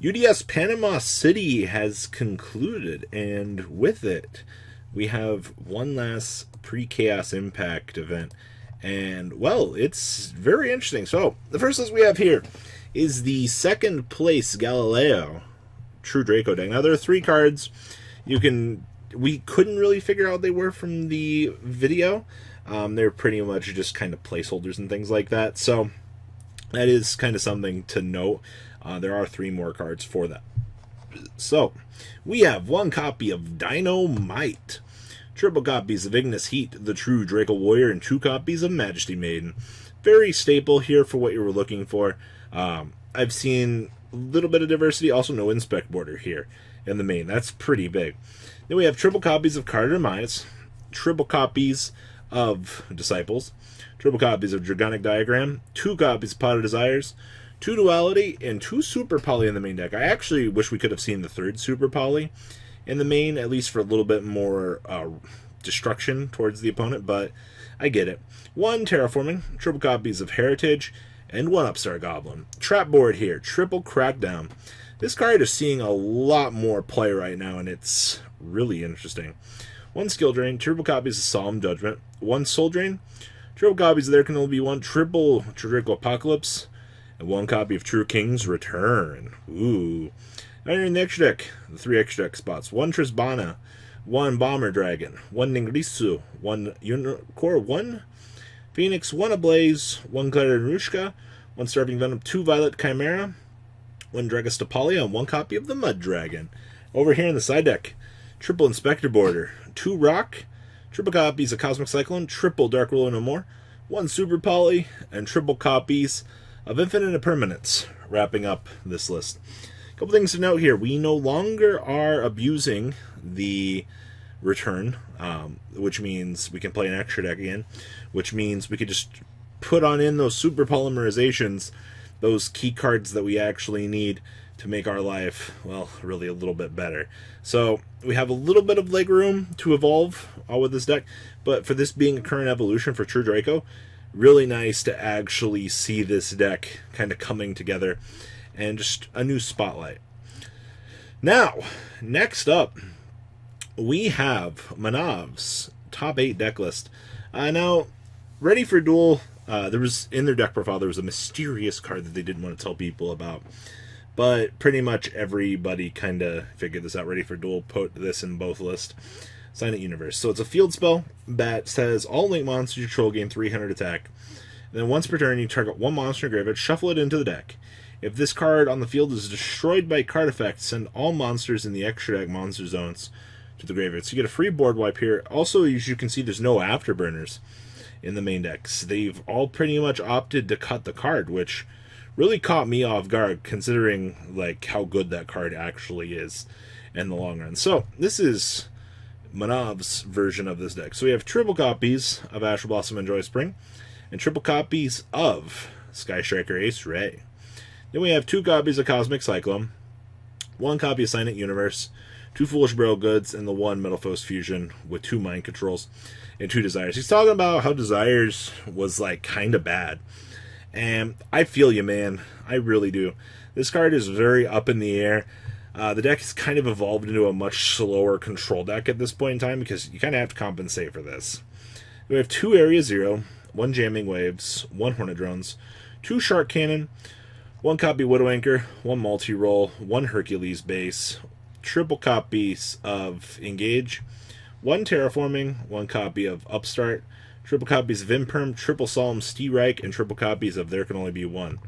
UDS Panama City has concluded, and with it, we have one last pre-Chaos Impact event. And, well, it's very interesting. So, the first list we have here is the second place Galileo True Draco deck. Now, there are 3 cards. We couldn't really figure out what they were from the video. They're pretty much just kind of placeholders and things like that. So, that is kind of something to note. There are 3 more cards for that. So, we have 1 copy of Dynamite, triple copies of Ignis Heat, the True Draco Warrior, and 2 copies of Majesty Maiden. Very staple here for what you were looking for. I've seen a little bit of diversity, also no Inspect Border here in the main. That's pretty big. Then we have triple copies of Carter Mines, triple copies of Disciples, triple copies of Dragonic Diagram, 2 copies of Pot of Desires, 2 Duality, and 2 Super Poly in the main deck. I actually wish we could have seen the 3rd Super Poly in the main, at least for a little bit more destruction towards the opponent, but I get it. 1 Terraforming, triple copies of Heritage, and 1 Upstart Goblin. Trap board here, triple Crackdown. This card is seeing a lot more play right now, and it's really interesting. 1 Skill Drain, triple copies of Solemn Judgment, 1 Soul Drain, triple copies of There Can Only Be One, triple Draco Apocalypse, and 1 copy of True King's Return. Ooh. Now you're in the extra deck, the 3 extra deck spots. 1 Trisbana, 1 Bomber Dragon, 1 Ningrisu, 1 Unicorn, 1 Phoenix, 1 Ablaze, 1 Klaranushka, 1 Starving Venom, 2 Violet Chimera, 1 Dragostapolia, and 1 copy of the Mud Dragon. Over here in the side deck, triple Inspector Border, 2 Rock, triple copies of Cosmic Cyclone, triple Dark Ruler No More, 1 Super Poly, and triple copies of Infinite Impermanence, wrapping up this list. A couple things to note here. We no longer are abusing the return, which means we can play an extra deck again, which means we could just put on in those super polymerizations, those key cards that we actually need to make our life, well, really a little bit better. So we have a little bit of leg room to evolve with this deck, but for this being a current evolution for True Draco, really nice to actually see this deck kind of coming together and just a new spotlight. Now, next up, we have Manav's top 8 deck list. Now, Ready for Duel, there was in their deck profile, there was a mysterious card that they didn't want to tell people about. But pretty much everybody kind of figured this out. Ready for Duel put this in both lists. Silent Universe. So it's a field spell that says all link monsters you control gain 300 attack. And then once per turn, you target 1 monster in graveyard, shuffle it into the deck. If this card on the field is destroyed by card effect, send all monsters in the extra deck monster zones to the graveyard. So you get a free board wipe here. Also, as you can see, there's no afterburners in the main decks. They've all pretty much opted to cut the card, which really caught me off guard, considering like how good that card actually is in the long run. So this is Manav's version of this deck. So we have triple copies of Astral Blossom and Joy Spring, and triple copies of Sky Striker Ace Ray. Then we have 2 copies of Cosmic Cyclone, 1 copy of Silent Universe, 2 Foolish Bro Goods, and the 1 Metal Foes Fusion with 2 Mind Controls and 2 Desires. He's talking about how Desires was like kind of bad. And I feel you, man. I really do. This card is very up in the air. The deck has kind of evolved into a much slower control deck at this point in time because you kind of have to compensate for this. We have 2 Area Zero, 1 Jamming Waves, 1 Hornet Drones, 2 Shark Cannon, 1 copy Widow Anchor, 1 Multi-Roll, 1 Hercules Base, triple copies of Engage, 1 Terraforming, 1 copy of Upstart, triple copies of Imperm, triple Solemn Steerike, and triple copies of There Can Only Be One.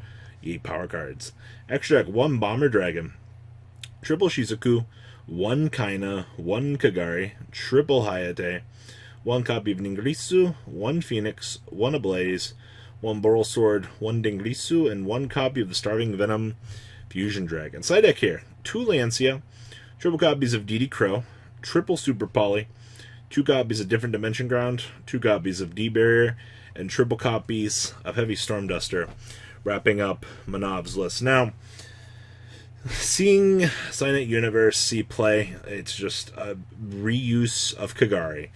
8 power cards. Extra deck, 1 Bomber Dragon, triple Shizuku, 1 Kaina, 1 Kagari, triple Hayate, 1 copy of Ningrisu, 1 Phoenix, 1 Ablaze, 1 Boral Sword, 1 Dingrisu, and 1 copy of the Starving Venom Fusion Dragon. Side deck here, 2 Lancia, triple copies of DD Crow, triple Super Poly, 2 copies of Different Dimension Ground, 2 copies of D-Barrier, and triple copies of Heavy Storm Duster, wrapping up Manav's list. Now, seeing Silent Universe see play, it's just a reuse of Kagari.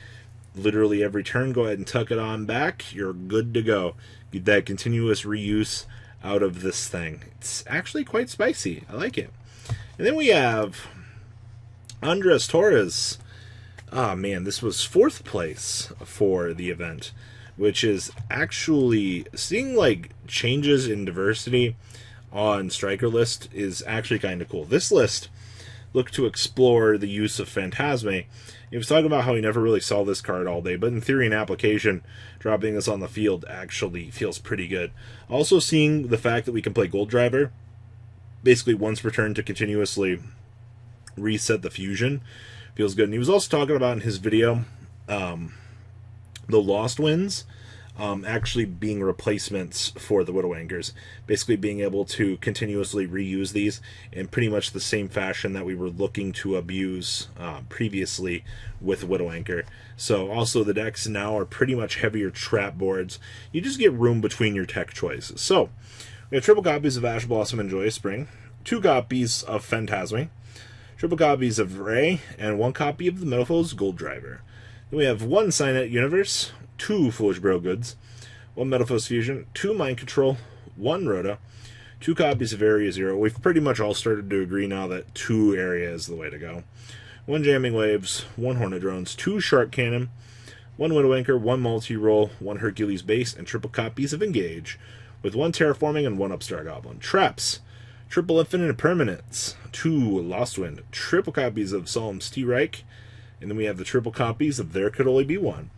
Literally every turn, go ahead and tuck it on back. You're good to go. get that continuous reuse out of this thing. It's actually quite spicy. I like it. And then we have Undressed Torres. Ah, man, this was 4th place for the event, which is actually seeing like changes in diversity on striker list is actually kind of cool. This list looked to explore the use of Phantasme. He was talking about how he never really saw this card all day, but in theory and application, dropping this on the field actually feels pretty good. Also seeing the fact that we can play Gold Driver basically once per turn to continuously reset the fusion feels good. And he was also talking about in his video the Lost Winds actually being replacements for the Widow Anchors, basically being able to continuously reuse these in pretty much the same fashion that we were looking to abuse previously with Widow Anchor. So also the decks now are pretty much heavier trap boards. You just get room between your tech choices. So we have triple copies of Ash Blossom and Joyous Spring, 2 copies of Phantasme, triple copies of Ray, and 1 copy of the Metalfoes Gold Driver. Then we have 1 Signet Universe, 2 Foolish Bro Goods, 1 Metalfoes Fusion, 2 Mind Control, 1 Rhoda, 2 copies of Area Zero. We've pretty much all started to agree now that 2 Area is the way to go. 1 Jamming Waves, 1 Hornet Drones, 2 Shark Cannon, 1 Widow Anchor, 1 Multi-Roll, 1 Hercules Base, and triple copies of Engage, with 1 Terraforming and 1 Upstart Goblin. Traps, triple Infinite Permanents, 2 Lost Wind, triple copies of Solemn Reich, and then we have the triple copies of There Could Only Be One.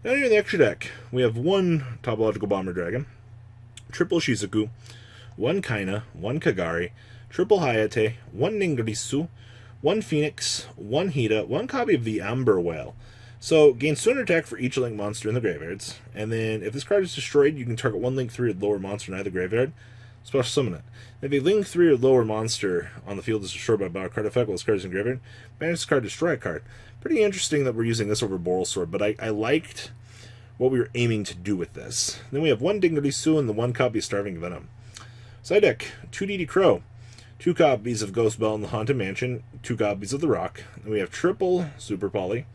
Now here in the extra deck, we have 1 Topological Bomber Dragon, triple Shizuku, 1 Kaina, 1 Kagari, triple Hayate, 1 Ningirisu, 1 Phoenix, 1 Hida, 1 copy of the Amber Whale. So, gain Sooner attack for each link monster in the graveyards, and then if this card is destroyed, you can target 1 link 3 or lower monster in either graveyard, special summon it. If a link 3 or lower monster on the field is destroyed by a battle card effect while this card is in graveyard, banish this card, destroy a card. Pretty interesting that we're using this over Boral Sword, but I liked what we were aiming to do with this. Then we have 1 Dingarisu and the 1 copy of Starving Venom. Side deck, 2 DD Crow, 2 copies of Ghost Bell in the Haunted Mansion, 2 copies of The Rock. Then we have triple Super Poly,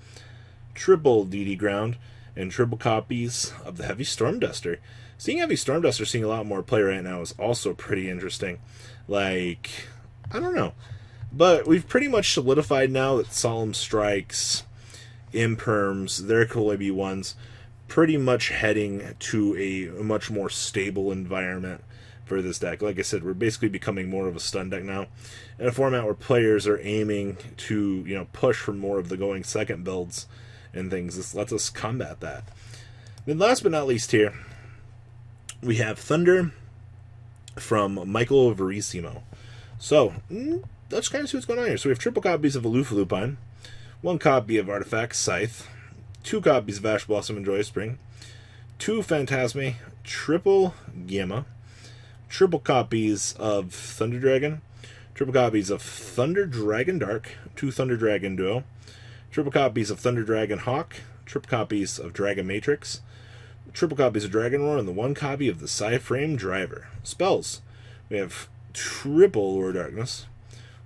triple DD Ground, and triple copies of the Heavy Storm Duster. Seeing Heavy Storm Duster seeing a lot more play right now is also pretty interesting. Like, I don't know. But we've pretty much solidified now that Solemn Strikes, Imperms, There Could Only Be Ones, pretty much heading to a much more stable environment for this deck. Like I said, we're basically becoming more of a stun deck now, in a format where players are aiming to, push for more of the going second builds and things. This lets us combat that. Then last but not least here, we have Thunder from Michael Verissimo. So, let's kind of see what's going on here. So we have triple copies of Aloof Lupine, 1 copy of Artifact Scythe, 2 copies of Ash Blossom and Joyous Spring, 2 Phantasme, triple Gamma, triple copies of Thunder Dragon, triple copies of Thunder Dragon Dark, 2 Thunder Dragon Duo, triple copies of Thunder Dragon Hawk, triple copies of Dragon Matrix, triple copies of Dragon Roar, and the 1 copy of the Psy-Frame Driver. Spells, we have triple Lure Darkness,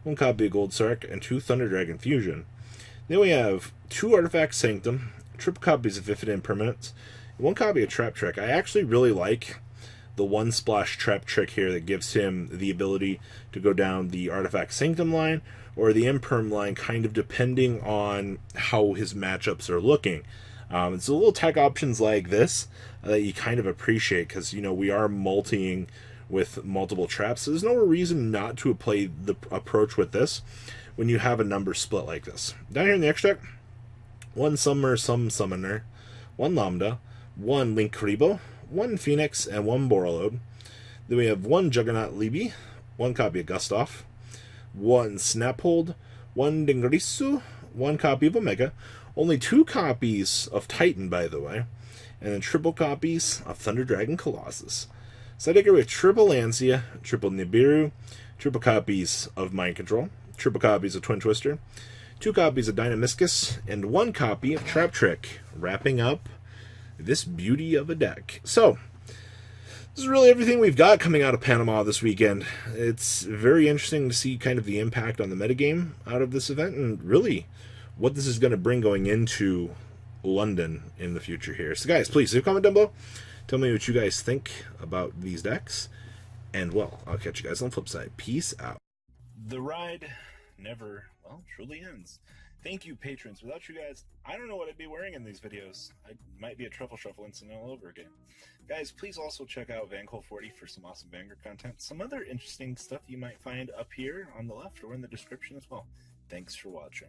1 copy of Gold Sark, and 2 Thunder Dragon Fusion. Then we have 2 Artifact Sanctum, triple copies of Vivid Impermanence, and 1 copy of Trap Trick. I actually really like the 1 splash Trap Trick here that gives him the ability to go down the Artifact Sanctum line or the Imperm line, kind of depending on how his matchups are looking. It's a little tech options like this that you kind of appreciate because, we are multiing with multiple traps. So there's no reason not to play the approach with this when you have a number split like this. Down here in the extract, 1 Summoner, 1 Lambda, 1 Link Karibo, 1 Phoenix, and 1 Borreload. Then we have 1 Juggernaut Libby, 1 copy of Gustav, 1 Snaphold, 1 Dingarisu, 1 copy of Omega, only 2 copies of Titan, by the way, and then triple copies of Thunder Dragon Colossus. So I take it with triple Lancia, triple Nibiru, triple copies of Mind Control, triple copies of Twin Twister, 2 copies of Dynamiscus, and 1 copy of Trap Trick, wrapping up this beauty of a deck. So, this is really everything we've got coming out of Panama this weekend. It's very interesting to see kind of the impact on the metagame out of this event, and really what this is going to bring going into London in the future here. So guys, please leave a comment down below. Tell me what you guys think about these decks. And, well, I'll catch you guys on the flip side. Peace out. The ride never, well, truly ends. Thank you, patrons. Without you guys, I don't know what I'd be wearing in these videos. I might be a Truffle Shuffle incident all over again. Guys, please also check out VanCole40 for some awesome Vanguard content. Some other interesting stuff you might find up here on the left or in the description as well. Thanks for watching.